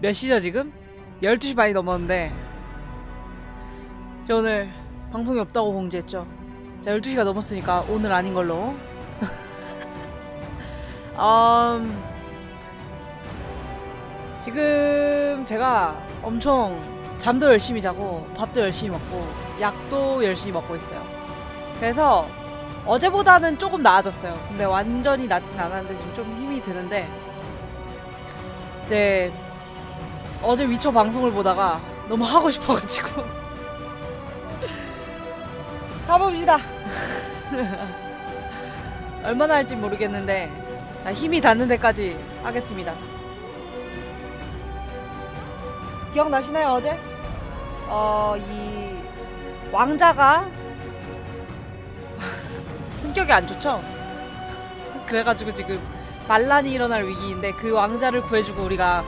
몇 시죠 지금? 12시 반이 넘었는데 저 오늘 방송이 없다고 공지했죠. 자, 12시가 넘었으니까 오늘 아닌 걸로. 지금 제가 엄청 잠도 열심히 자고 밥도 열심히 먹고 약도 열심히 먹고 있어요. 그래서 어제보다는 조금 나아졌어요. 근데 완전히 낫진 않았는데 지금 좀 힘이 드는데, 이제 어제 위쳐 방송을 보다가 너무 하고 싶어가지고 가봅시다. 얼마나 할지 모르겠는데, 자, 힘이 닿는 데까지 하겠습니다. 기억나시나요 어제? 이 왕자가 성격이 안 좋죠? 그래가지고 지금 반란이 일어날 위기인데 그 왕자를 구해주고 우리가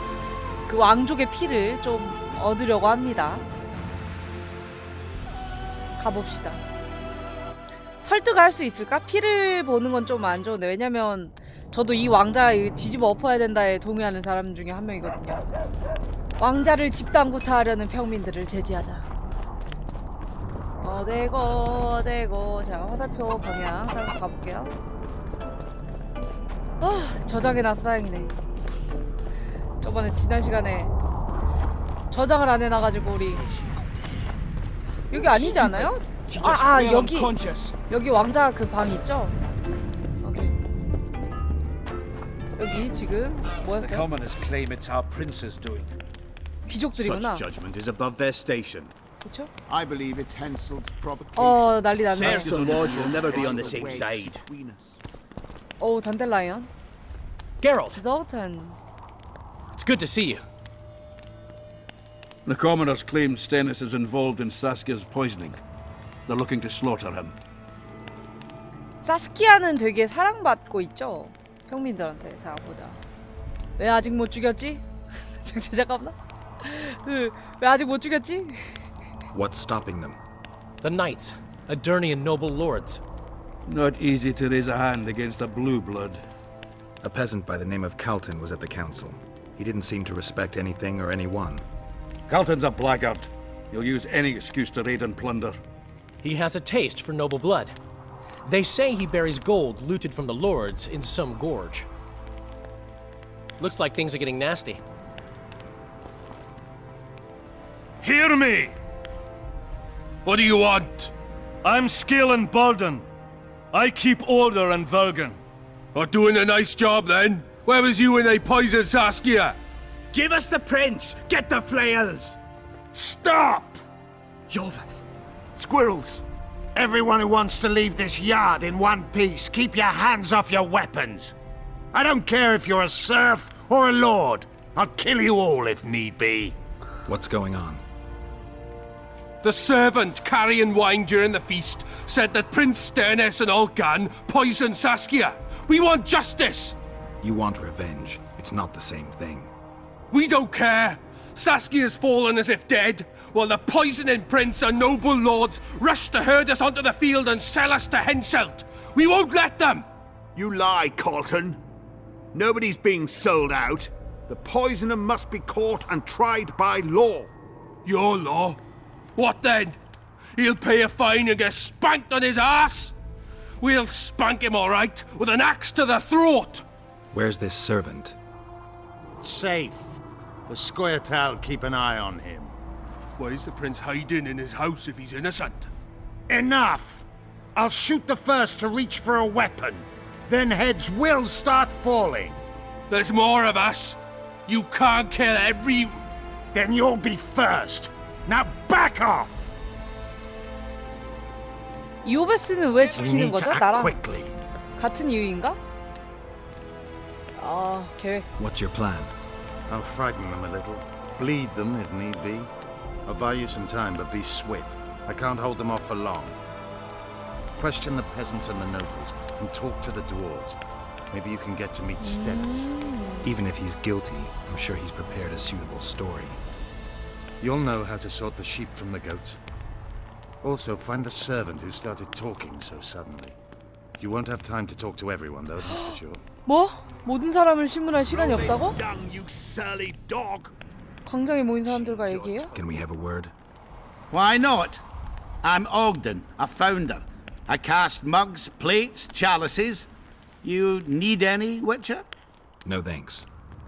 그 왕족의 피를 좀 얻으려고 합니다. 가봅시다. 설득할 수 있을까? 피를 보는 건 좀 안 좋은데, 왜냐면 저도 이 왕자 뒤집어 엎어야 된다에 동의하는 사람 중에 한 명이거든요. 왕자를 집단구타하려는 평민들을 제지하자. 어데고. 자, 화살표 방향 따라서 가볼게요. 저장해놔서 다행이네. 저번에 지난 시간에 저장을 안 해놔가지고 우리 여기 아니지 않아요? 여기 왕자 그 방 있죠? 오케이. 여기 지금 뭐였어요? 귀족들이구나. 그쵸? 난리 났네. 단델라이언. Geralt, Zoltan. it's good to see you. The commoners claim Stennis is involved in Saskia's poisoning. They're looking to slaughter him. 사스키아는 되게 사랑받고 있죠? 평민들한테. 자, 보자. 왜 아직 못 죽였지? 잠깐만. 왜 아직 못 죽였지? What's stopping them? The knights, Adernian noble lords. Not easy to raise a hand against a blue blood. A peasant by the name of Calton was at the council. He didn't seem to respect anything or anyone. Calton's a blackguard. He'll use any excuse to raid and plunder. He has a taste for noble blood. They say he buries gold looted from the lords in some gorge. Looks like things are getting nasty. Hear me! What do you want? I'm Scalan Burden. I keep order in Vergen. Or doing a nice job then? Where was you when they poisoned Saskia? Give us the prince! Get the flails! Stop! Yorvath. Squirrels! Everyone who wants to leave this yard in one piece, keep your hands off your weapons! I don't care if you're a serf or a lord. I'll kill you all if need be. What's going on? The servant carrying wine during the feast said that Prince Sternis and Olgan poisoned Saskia. We want justice! You want revenge. It's not the same thing. We don't care. Saskia's fallen as if dead, while the poisoning prince and noble lords rush to herd us onto the field and sell us to Henselt. We won't let them! You lie, Calton. Nobody's being sold out. The poisoner must be caught and tried by law. Your law? What then? He'll pay a fine and get spanked on his ass? We'll spank him all right, with an axe to the throat! Where's this servant? Safe. The Scoia'tael keep an eye on him. Why is the prince hiding in his house if he's innocent? Enough! I'll shoot the first to reach for a weapon. Then heads will start falling. There's more of us. You can't kill every... Then you'll be first. Now back off! 이오베스는 왜 지키는 거죠? 나랑 quickly. 같은 이유인가? 계획. What's your plan? I'll frighten them a little. Bleed them if need be. I'll buy you some time, but be swift. I can't hold them off for long. Question the peasants and the nobles, and talk to the dwarves. Maybe you can get to meet Stennis. Even if he's guilty, I'm sure he's prepared a suitable story. You'll know how to sort the sheep from the goats. Also, find the servant who started talking so suddenly. You won't have time to talk to everyone, though, that's for sure. 뭐? 모든 사람을 신문할 시간이 없다고? Young, you surly dog! 광장에 모인 사람들과 얘기해요? Can we have a word? Why not? I'm Ogden, a founder. I cast mugs, plates, chalices. You need any, Witcher? No thanks.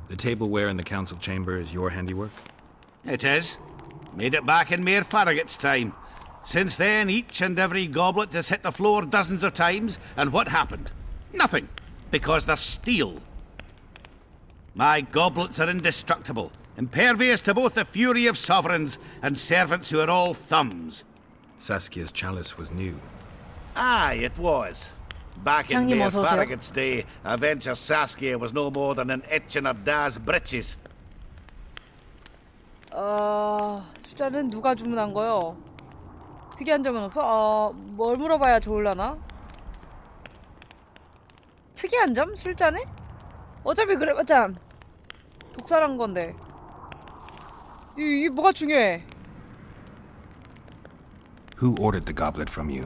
The tableware in the council chamber is your handiwork? It is. Made it back in Mayor Farragut's time. Since then, each and every goblet has hit the floor dozens of times, and what happened? Nothing. Because they're steel. My goblets are indestructible, impervious to both the fury of sovereigns and servants who are all thumbs. Saskia's chalice was new. Aye, it was. Back in 형님 Mayor 어서 오세요. Farragut's day, a venture Saskia was no more than an itch in her dad's britches. 숫자는 누가 주문한 거요? 특이한 점은 없어? 뭘 물어봐야 좋을라나? 특이한 점? 술잔에? 어차피 그래봤자 독살한 건데. 이게 뭐가 중요해? Who ordered the goblet from you?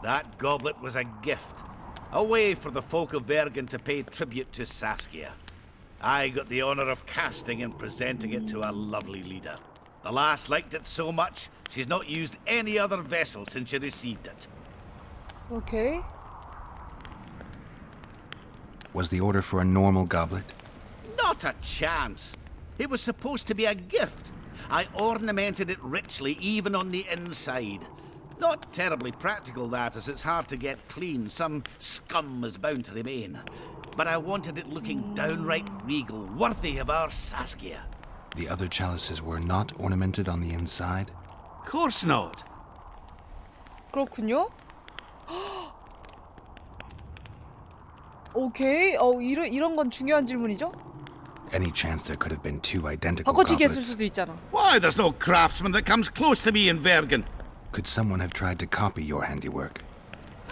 That goblet was a gift. A way for the folk of Vergen to pay tribute to Saskia. I got the honor of casting and presenting it to a lovely leader. The lass liked it so much, she's not used any other vessel since she received it. 오케이. Was the order for a normal goblet? Not a chance. It was supposed to be a gift. I ornamented it richly, even on the inside. Not terribly practical, that, as it's hard to get clean. Some scum is bound to remain. But I wanted it looking downright regal, worthy of our Saskia. The other chalices were not ornamented on the inside? Course not. 그렇군요. 오케이. 이런 건 중요한 질문이죠? Any chance there could have been two identical 바꿔치기 했을 goblets? 수도 있잖아. Why, there's no craftsman that comes close to me in Vergen. Could someone have tried to copy your handiwork?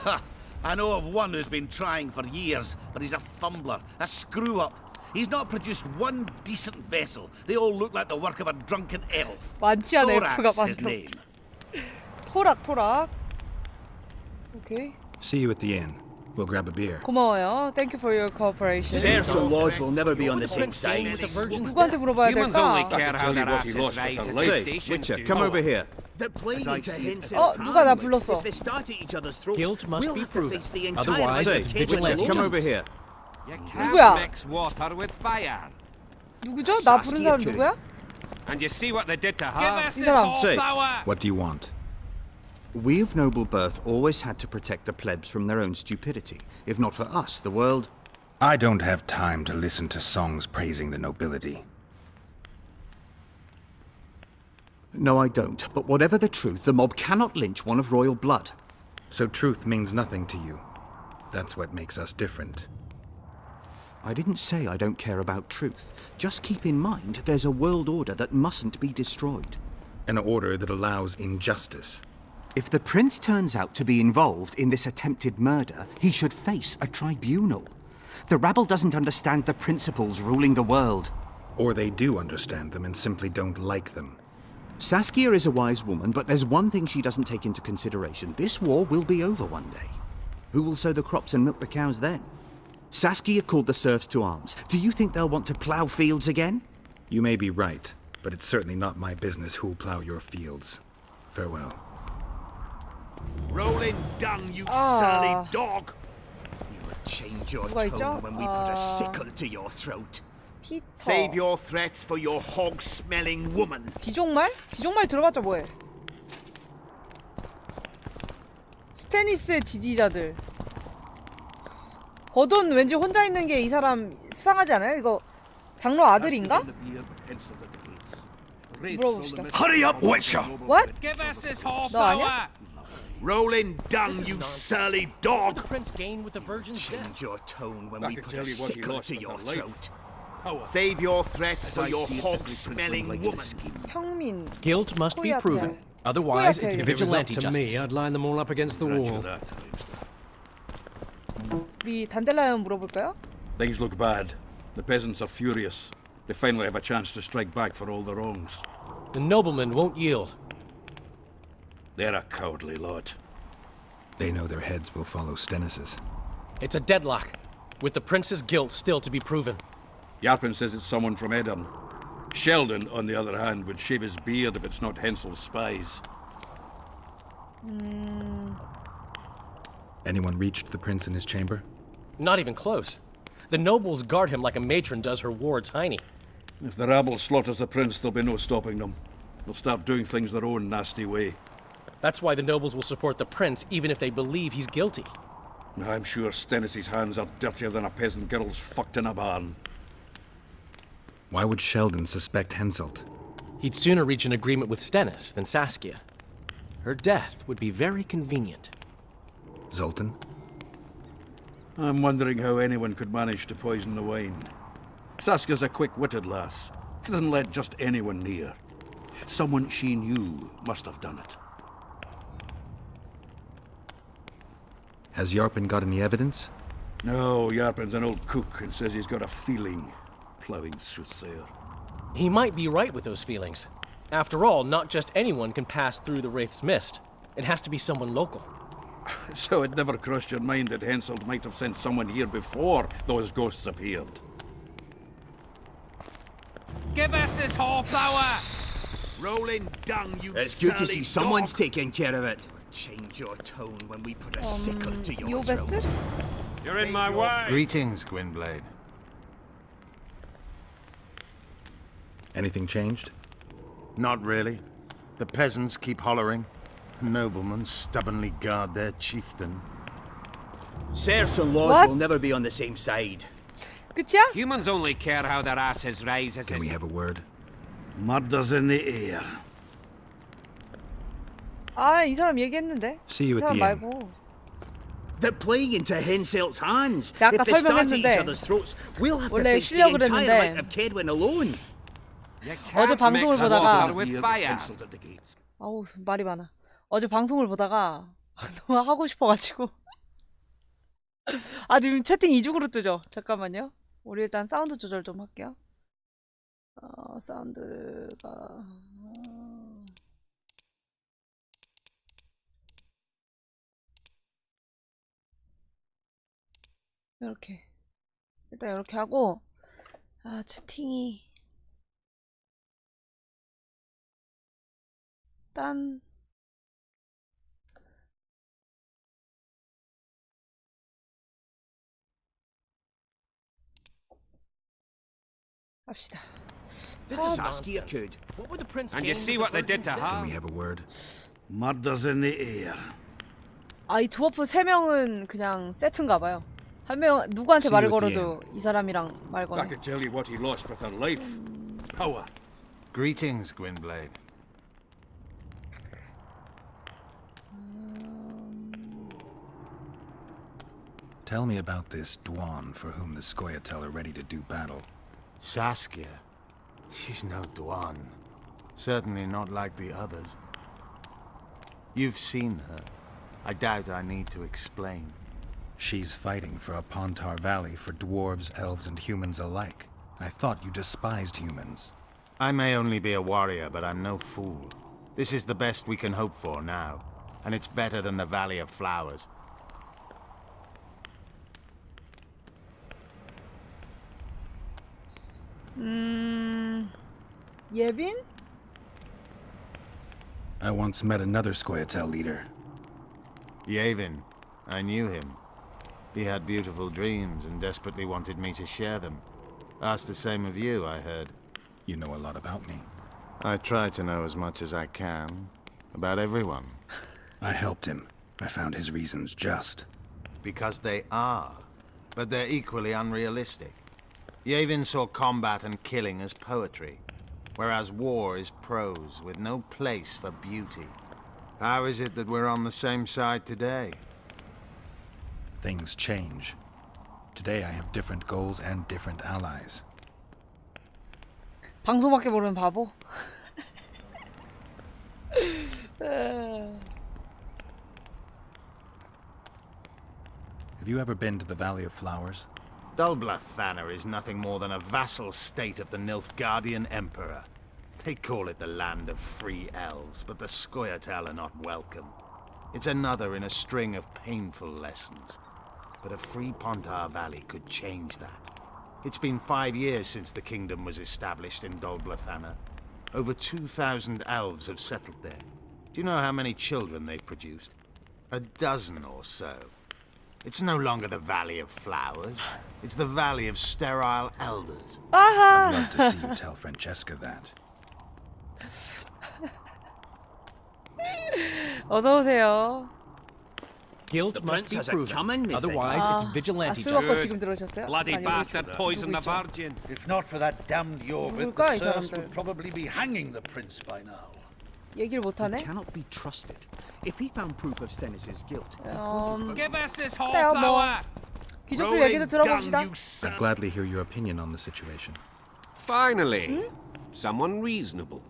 Ha! I know of one who's been trying for years, but he's a fumbler, a screw-up. He's not produced one decent vessel. They all look like the work of a drunken elf. 많지 않아 F가 Thorax, his 많도록. name. 토락. 오케이. See you at the inn. We'll grab a beer. 고마워요. Thank you for your cooperation. Serfs and lords will never be on the same Prince staying side. with the virgins 누구한테 물어봐야 Humans only 될까? care how their what he asses lost rise with as her life. stations Witcher, do. come over here. They're playing to 누가 나 불렀어? If they start at each other's throats, Guilt must we'll be have to proven. face the entire Otherwise, it's Witcher, vigilante come justice. over here. You 누구야? can't mix water with fire. 누구죠? 나 부른 사람 누구야? And you see what they did to her? Give us 이 사람. Say. What do you want? We of noble birth always had to protect the plebs from their own stupidity. If not for us, the world... I don't have time to listen to songs praising the nobility. No, I don't. But whatever the truth, the mob cannot lynch one of royal blood. So truth means nothing to you. That's what makes us different. I didn't say I don't care about truth. Just keep in mind there's a world order that mustn't be destroyed. An order that allows injustice. If the prince turns out to be involved in this attempted murder, he should face a tribunal. The rabble doesn't understand the principles ruling the world. Or they do understand them and simply don't like them. Saskia is a wise woman, but there's one thing she doesn't take into consideration. This war will be over one day. Who will sow the crops and milk the cows then? Saskia called the serfs to arms. Do you think they'll want to plough fields again? You may be right, but it's certainly not my business who'll plow your fields. Farewell. Rolling dung, you surly dog! You'll change your 누가 있죠? tone when we put a sickle to your throat. 피터. Save your threats for your hog-smelling woman. 기종말? 기종말 들어봤자 뭐해? 스테니스의 지지자들. 버돈 왠지 혼자 있는 게 이 사람 수상하지 않아요? 이거 장로 아들인가? 물어봅시다. Hurry up, Witcher! What? Give us this whole 너 아니야? Rolling dung, you surly dog! The prince gained with the virgin's death. Change your tone when I we can put tell a you what he sickle lost to with your her life. throat. Power. Save your threats for As I your see it, every hog-smelling prince would like woman. to scheme. 평민. Guilt must be Skoyatel. proven. Otherwise, it's Skoyatel. If it was up vigilante to justice. me, I'd line them all up against the Grant you wall. that, Liebster. 우리 단델라이언 물어볼까요? Things look bad. The peasants are furious. They finally have a chance to strike back for all the wrongs. The noblemen won't yield. They're a cowardly lot. They know their heads will follow Stennis's. It's a deadlock, with the prince's guilt still to be proven. Yarpin says it's someone from Edirne. Sheldon, on the other hand, would shave his beard if it's not Hensel's spies. Anyone reached the prince in his chamber? Not even close. The nobles guard him like a matron does her ward's hiney. If the rabble slaughters the prince, there'll be no stopping them. They'll start doing things their own nasty way. That's why the nobles will support the prince even if they believe he's guilty. I'm sure Stennis's hands are dirtier than a peasant girl's fucked in a barn. Why would Sheldon suspect Henselt? He'd sooner reach an agreement with Stennis than Saskia. Her death would be very convenient. Zoltan? I'm wondering how anyone could manage to poison the wine. Saskia's a quick-witted lass. She doesn't let just anyone near. Someone she knew must have done it. Has Yarpen got any evidence? No, Yarpen's an old cook and says he's got a feeling. Ploughing soothsayer. He might be right with those feelings. After all, not just anyone can pass through the Wraith's mist. It has to be someone local. So it never crossed your mind that Henselt might have sent someone here before those ghosts appeared? Give us this horsepower! Rolling dung, you It's good to see someone's taking care of it. Change your tone when we put a sickle to your throat. 요베스? You're in my way! Greetings, Gwynblade. Anything changed? Not really. The peasants keep hollering. Noblemen stubbornly guard their chieftain. Serfs and lords What? will never be on the same side. 끝이야? Humans only care how their asses rise as Can we have a word? Murder's in the air. 아, 이 사람 얘기했는데. See you 이 at 사람 the inn. 말고. They're playing into Henselt's hands. 자, 아까 If they start at each 설명했는데 other's throats, we'll have to 원래 face the 실력을 entire 했는데 might of Kedwin alone. 어제 방송을 보다가 Henselt at the gates. 아우 말이 많아. 어제 방송을 보다가 너무 하고 싶어가지고 아 지금 채팅 이중으로 뜨죠. 잠깐만요. 우리 일단 사운드 조절 좀 할게요. 사운드가 이렇게 일단 이렇게 하고 채팅이 일단 합시다. This Oh, is Saskia nonsense. could. What would the prince And you gain see with what they the did to virgins her? Can we have a word? Murder's in the air. 이 드워프 3명은 그냥 세트인가 봐요. 한 명 누구한테 See 말을 you at the 걸어도 이 사람이랑 말 I 거네. could tell you what he lost with her life. Power. Greetings, Gwynblade. Tell me about this Dwan for whom the Scoia'tael are ready to do battle. Saskia. She's no Dwan. Certainly not like the others. You've seen her. I doubt I need to explain. She's fighting for a Pontar Valley for dwarves, elves, and humans alike. I thought you despised humans. I may only be a warrior, but I'm no fool. This is the best we can hope for now, and it's better than the Valley of Flowers. 예빈? I once met another Scoia'tael leader. Yavin. I knew him. He had beautiful dreams and desperately wanted me to share them. Asked the same of you, I heard. You know a lot about me. I try to know as much as I can. About everyone. I helped him. I found his reasons just. Because they are. But they're equally unrealistic. Yavin saw combat and killing as poetry, whereas war is prose with no place for beauty. How is it that we're on the same side today? Things change. Today I have different goals and different allies. 방송밖에 모르는 바보. Have you ever been to the Valley of Flowers? Dulblathana is nothing more than a vassal state of the Nilfgaardian Emperor. They call it the land of free elves, but the Scoia'tael are not welcome. It's another in a string of painful lessons. But a free Pontar Valley could change that. It's been 5 years since the kingdom was established in Dol Blathanna. Over 2,000 elves have settled there. Do you know how many children they've produced? A dozen or so. It's no longer the Valley of Flowers. It's the Valley of Sterile Elders. I'd love to see you tell Francesca that. 어서 오세요. Guilt must be proven. Otherwise, it's vigilante 술 먹고 justice. 지금 들어오셨어요? Bloody 아니, bastard 누구 poisoned the 있죠? virgin. If not for that damned Yorvith, 누굴까, 이 the serfs 사람들? would probably be hanging the prince by now. 얘기를 He 못하네? cannot be trusted. If he found proof of Stennis' guilt, Give us this whole 그래요, 뭐. flower. 귀족들 얘기도 들어봅시다. I'd gladly hear your opinion on the situation. Finally, someone reasonable.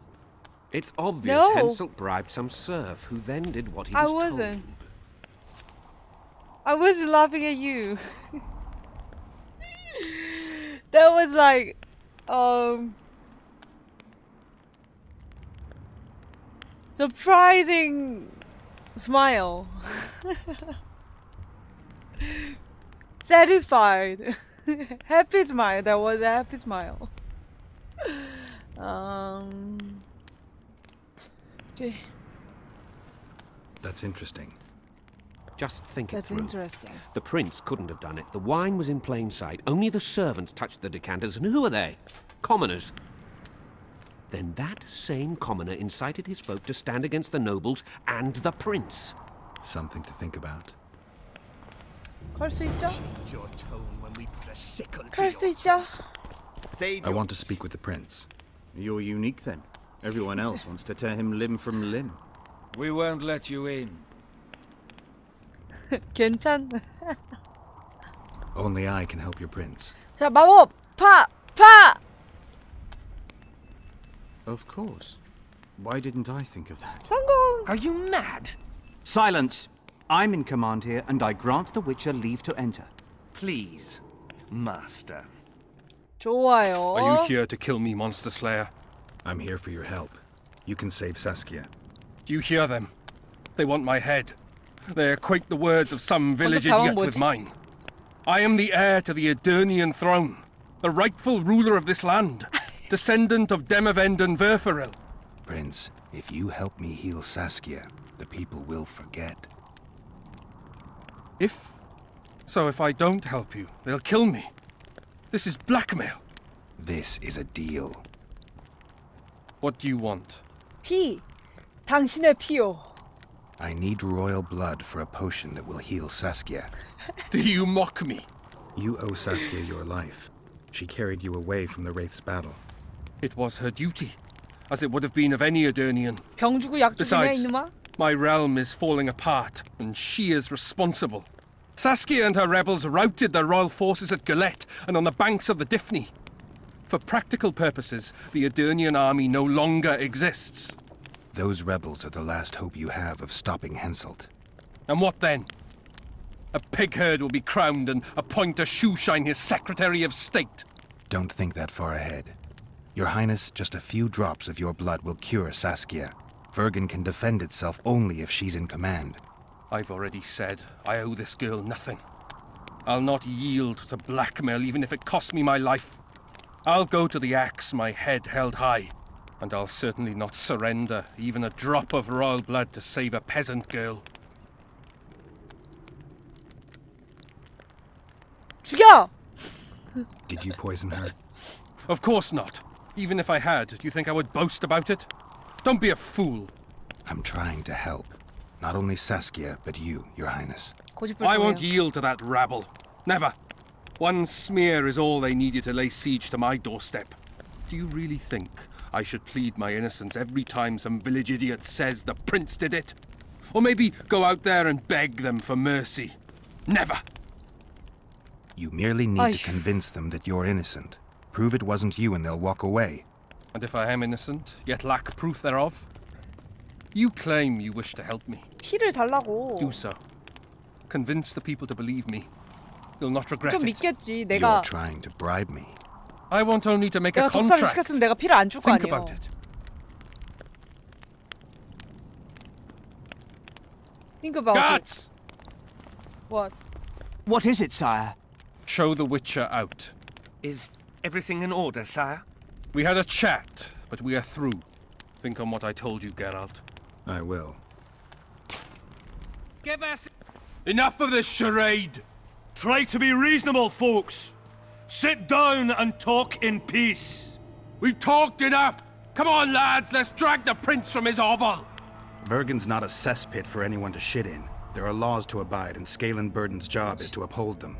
It's obvious No. Henselt bribed some serf who then did what he I was wasn't. I wasn't laughing at you. That was like, surprising smile. Satisfied. Happy smile. That was a happy smile. Okay. That's interesting. Just think it That's through. interesting. The prince couldn't have done it. The wine was in plain sight. Only the servants touched the decanters. And who are they? Commoners. Then that same commoner incited his folk to stand against the nobles and the prince. Something to think about. 걸 수 있죠? your tone when we put a sickle to 할 수 your 있죠? Save I want to speak with the prince. You're unique then. Everyone else wants to tear him limb from limb. We won't let you in. 괜찮. Only I can help your prince. 자, 마법 파! 파! Of course. Why didn't I think of that? 성공! Are you mad? Silence! I'm in command here, and I grant the Witcher leave to enter. Please, master. 좋아요. Are you here to kill me, Monster Slayer? I'm here for your help. You can save Saskia. Do you hear them? They want my head. They equate the words of some village 자원 idiot with 뭐지? mine. I am the heir to the Edirnian throne, the rightful ruler of this land, descendant of Demavend and Verferil. Prince, if you help me heal Saskia, the people will forget. If I don't help you, they'll kill me. This is blackmail. This is a deal. What do you want? 피! 당신의 피요. I need royal blood for a potion that will heal Saskia. Do you mock me? You owe Saskia your life. She carried you away from the Wraith's battle. It was her duty, as it would have been of any Edirnian. 병 주고 약 주냐, Besides, 이놈아? my realm is falling apart, and she is responsible. Saskia and her rebels routed the royal forces at Gillette and on the banks of the Dyffny. For practical purposes, the Edirnian army no longer exists. Those rebels are the last hope you have of stopping Henselt. And what then? A pig herd will be crowned and appoint a shoeshine his Secretary of State. Don't think that far ahead. Your Highness, just a few drops of your blood will cure Saskia. Vergen can defend itself only if she's in command. I've already said I owe this girl nothing. I'll not yield to blackmail even if it costs me my life. I'll go to the axe, my head held high. And I'll certainly not surrender even a drop of royal blood to save a peasant girl. 죽여! Did you poison her? Of course not. Even if I had, do you think I would boast about it? Don't be a fool. I'm trying to help. Not only Saskia, but you, Your Highness. I won't 고집불통이야. yield to that rabble. Never. One smear is all they needed to lay siege to my doorstep. Do you really think I should plead my innocence every time some village idiot says the prince did it? Or maybe go out there and beg them for mercy? Never. You merely need Ay. to convince them that you're innocent. Prove it wasn't you and they'll walk away. And if I am innocent, yet lack proof thereof? You claim you wish to help me. 피를 달라고. Do so. Convince the people to believe me. You'll not regret 좀 it. 믿겠지. You're 내가 trying to bribe me. I want only to make a 내가 독사를 contract. 시켰으면 내가 피를 안 줄 거 Think 아니에요. about it. Think about it. Guards! What? What is it, sire? Show the Witcher out. Is everything in order, sire? We had a chat, but we are through. Think on what I told you, Geralt. I will. Give us... Enough of this charade! Try to be reasonable, folks. Sit down and talk in peace. We've talked enough! Come on, lads, let's drag the prince from his hovel! Vergen's not a cesspit for anyone to shit in. There are laws to abide, and Scanlan Burden's job is to uphold them.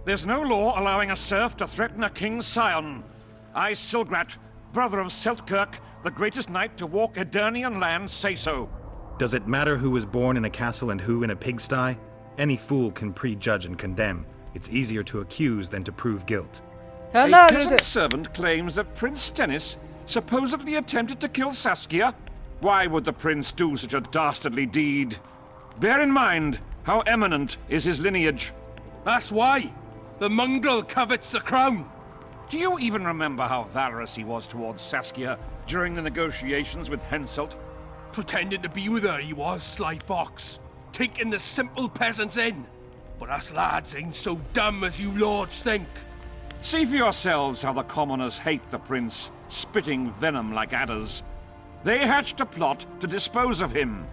There's no law allowing a serf to threaten a king's scion. I, Silgrat, brother of Seltkirk, the greatest knight to walk Edirnian land, say so. Does it matter who was born in a castle and who in a pigsty? Any fool can prejudge and condemn. It's easier to accuse than to prove guilt. A peasant servant claims that Prince Stennis supposedly attempted to kill Saskia. Why would the prince do such a dastardly deed? Bear in mind how eminent is his lineage. That's why! The mongrel covets the crown! Do you even remember how valorous he was towards Saskia during the negotiations with Henselt? Pretending to be with her, he was, sly fox. Taking the simple peasants in. But us lads ain't so dumb as you lords think. See for yourselves how the commoners hate the prince, spitting venom like adders. They hatched a plot to dispose of him.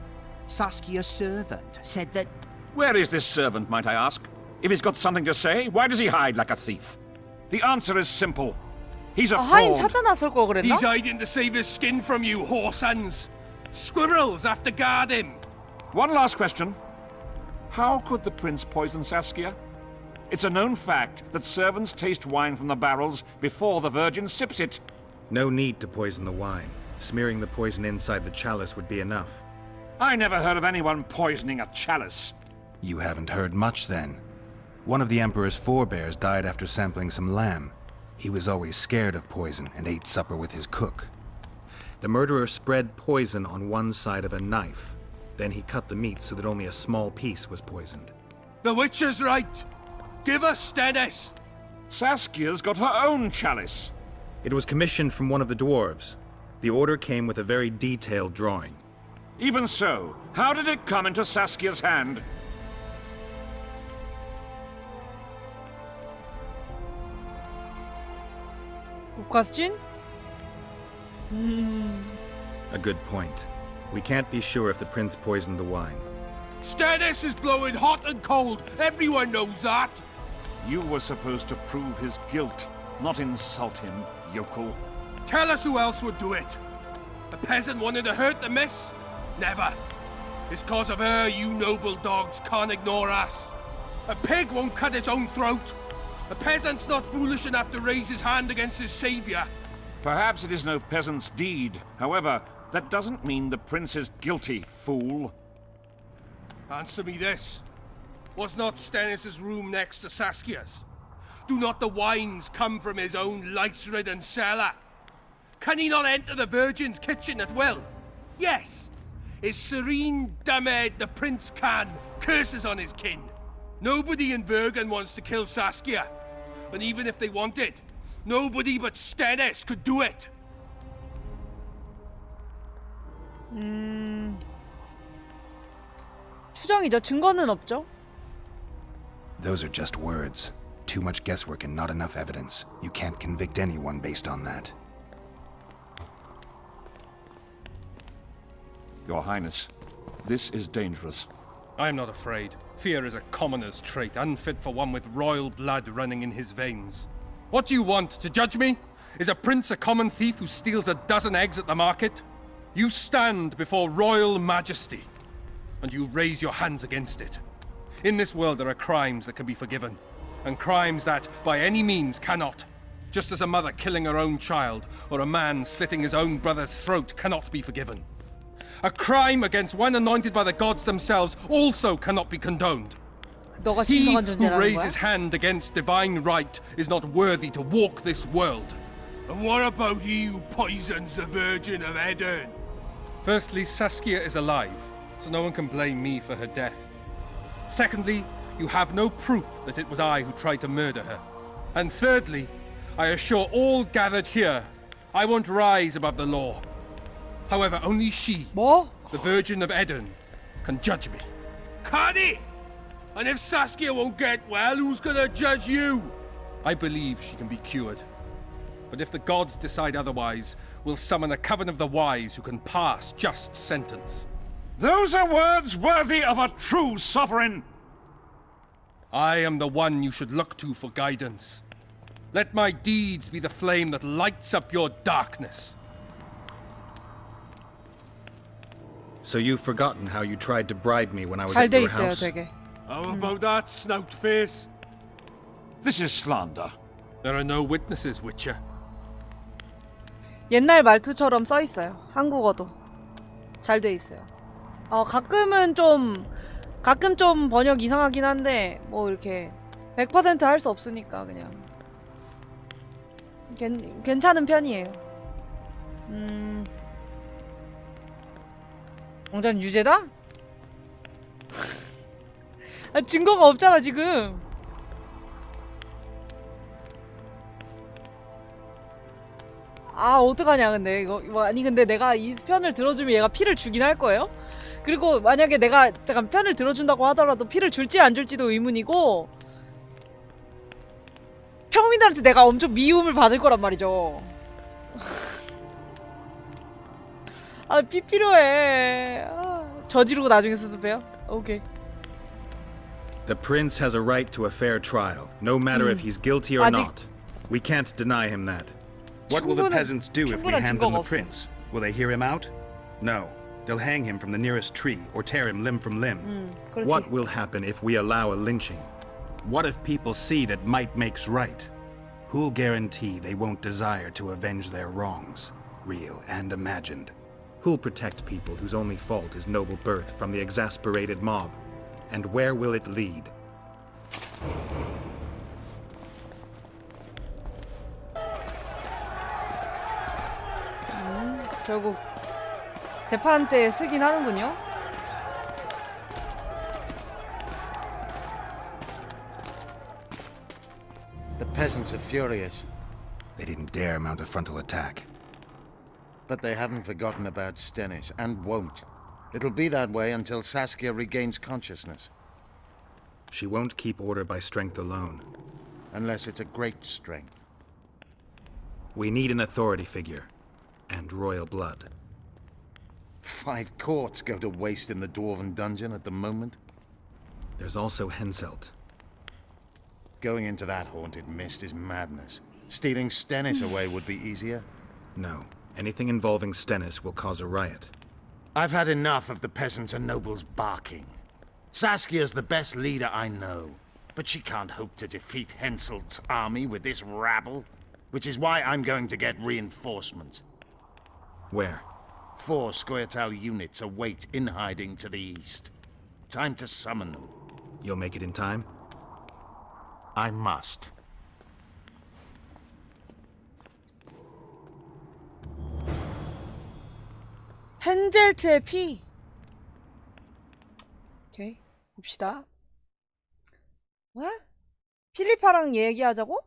Saskia's servant said that... Where is this servant, might I ask? If he's got something to say, why does he hide like a thief? The answer is simple. He's a 하인 fraud. 찾아 나설 걸 그랬나? He's hiding to save his skin from you, whoresons. Squirrels have to guard him. One last question. How could the prince poison Saskia? It's a known fact that servants taste wine from the barrels before the virgin sips it. No need to poison the wine. Smearing the poison inside the chalice would be enough. I never heard of anyone poisoning a chalice. You haven't heard much then. One of the Emperor's forebears died after sampling some lamb. He was always scared of poison and ate supper with his cook. The murderer spread poison on one side of a knife. Then he cut the meat so that only a small piece was poisoned. The witch is right. Give us Stennis. Saskia's got her own chalice. It was commissioned from one of the dwarves. The order came with a very detailed drawing. Even so, how did it come into Saskia's hand? question? A good point. We can't be sure if the prince poisoned the wine. Stennis is blowing hot and cold. Everyone knows that. You were supposed to prove his guilt, not insult him, yokel. Tell us who else would do it. A peasant wanted to hurt the miss? Never. It's cause of her you noble dogs can't ignore us. A pig won't cut its own throat. A peasant's not foolish enough to raise his hand against his savior. Perhaps it is no peasant's deed. However, that doesn't mean the prince is guilty, fool. Answer me this. Was not Stennis' room next to Saskia's? Do not the wines come from his own lice-ridden cellar? Can he not enter the Virgin's kitchen at will? Yes. His serene dumbhead the prince can, curses on his kin. Nobody in Vergen wants to kill Saskia. And even if they wanted, nobody but Stennis could do it. 추정이죠. 증거는 없죠. Those are just words. Too much guesswork and not enough evidence. You can't convict anyone based on that. Your Highness, this is dangerous. I am not afraid. Fear is a commoner's trait, unfit for one with royal blood running in his veins. What do you want, to judge me? Is a prince a common thief who steals a dozen eggs at the market? You stand before royal majesty, and you raise your hands against it. In this world there are crimes that can be forgiven, and crimes that, by any means, cannot. Just as a mother killing her own child, or a man slitting his own brother's throat cannot be forgiven. A crime against one anointed by the gods themselves also cannot be condoned. 너가 He 신성한 who 존재라는 raises 거야? hand against divine right is not worthy to walk this world. And what about he who poisons the Virgin of Edirn? Firstly, Saskia is alive, so no one can blame me for her death. Secondly, you have no proof that it was I who tried to murder her. And thirdly, I assure all gathered here, I won't rise above the law. However, only she, 뭐? the Virgin of Edirn, can judge me. Can he? And if Saskia won't get well, who's gonna judge you? I believe she can be cured. But if the gods decide otherwise, we'll summon a coven of the wise who can pass just sentence. Those are words worthy of a true sovereign. I am the one you should look to for guidance. Let my deeds be the flame that lights up your darkness. So you've forgotten how you tried to bribe me when I was 잘 at 돼 your 있어요, house? 되게. How about that, snout face? This is slander. There are no witnesses, Witcher. 옛날 말투처럼 써 있어요. 한국어도 잘 돼 있어요. 가끔 좀 번역 이상하긴 한데 뭐 이렇게 100% 할 수 없으니까 그냥 괜찮은 편이에요. 왕자는 유죄다? 증거가 없잖아 지금. 어떡하냐 근데 이거 아니 근데 내가 이 편을 들어주면 얘가 피를 주긴 할 거예요? 그리고 만약에 내가 잠깐 편을 들어준다고 하더라도 피를 줄지 안 줄지도 의문이고 평민들한테 내가 엄청 미움을 받을 거란 말이죠. 피 필요해. 저지르고 나중에 수습해요? 오케이. The prince has a right to a fair trial, no matter if he's guilty or 아직- not. We can't deny him that. What will the 충분한- peasants do if we 충분한 hand them 증거가 the 없어. prince? Will they hear him out? No. They'll hang him from the nearest tree or tear him limb from limb. 그렇지. What will happen if we allow a lynching? What if people see that might makes right? Who'll guarantee they won't desire to avenge their wrongs, real and imagined? Who'll protect people whose only fault is noble birth from the exasperated mob? And where will it lead? 결국 재판 때 쓰긴 하는군요. The peasants are furious, They didn't dare mount a frontal attack. but they haven't forgotten about Stennis, and won't. It'll be that way until Saskia regains consciousness. She won't keep order by strength alone. Unless it's a great strength. We need an authority figure. And royal blood. 5 courts go to waste in the Dwarven dungeon at the moment. There's also Henselt. Going into that haunted mist is madness. Stealing Stennis away would be easier. No. Anything involving Stennis will cause a riot. I've had enough of the peasants and nobles barking. Saskia's the best leader I know, but she can't hope to defeat Henselt's army with this rabble, which is why I'm going to get reinforcements. Where? 4 Scoia'tael units await in hiding to the east. Time to summon them. You'll make it in time? I must. 헨젤트의 피. 오케이 봅시다. 뭐? 필리파랑 얘기하자고?